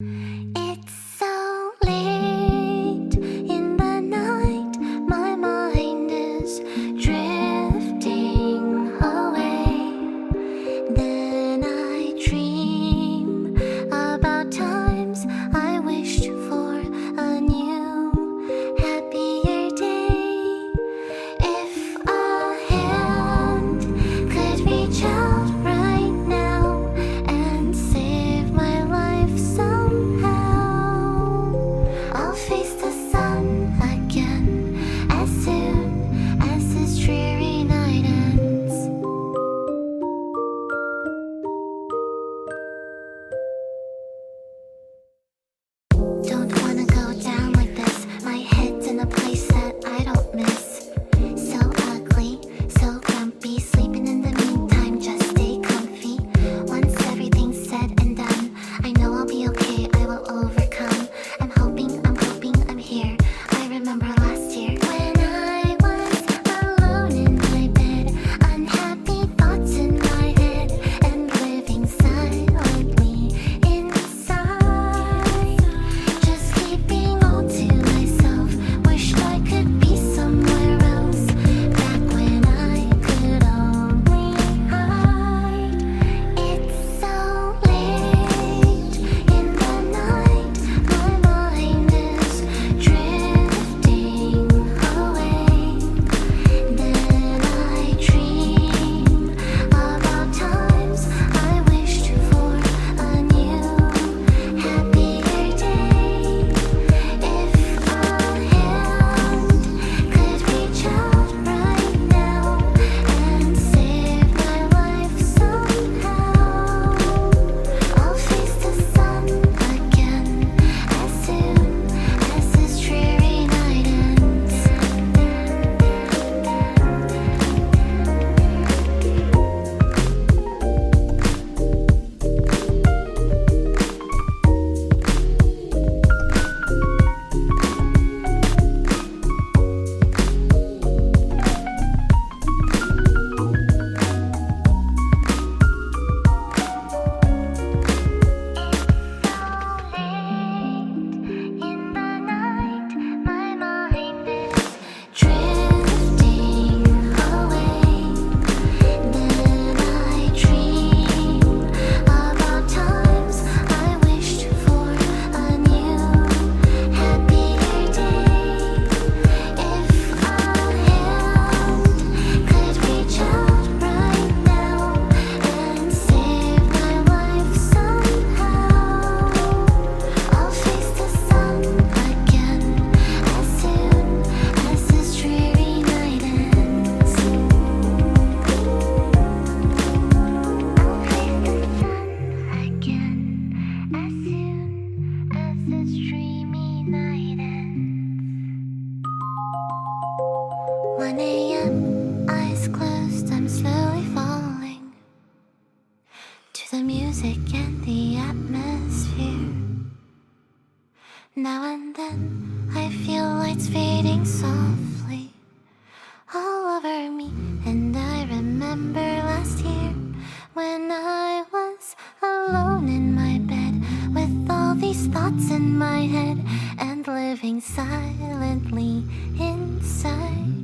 It's so late in the night, my mind is drifting away. Then I dream about times I wished for a new, happier day. If a hand could reach out right now and save my life somehow, I'll face the sun again as soon as this dreary night ends. Don't wanna go down like this. My head's in a place that I don't miss. So ugly, so grumpy. Sleeping in the meantime, just stay comfy. Once everything's said and done, I know I'll be okay, I will overcome. I'm hoping I'm here. I remember last year when I was alone in my bed, unhappy thoughts in my head, and living silently inside. Just keeping all to myself. Wished I could be somewhere else. Back when I could only hide. It's so late in the night, my mind is drifting away. Then I dream about times I wished for a new, happier day. If a hand could reach out right now and save my life somehow, I'll face the sun again as soon as this dreary night ends. In the night, my mind is drifting away. Then I dream about times I wished for a new, happier day. If a hand could reach out right now and save my life somehow, I'll face the sun again as soon as this dreary night ends. I'll face the sun again as soon as this dreamy night ends. 1 a.m., eyes closed, I'm slowly falling to the music and the atmosphere. Now and then I feel lights fading softly all over me, and I remember last year when I was alone in my bed with all these thoughts in my head and living silently inside.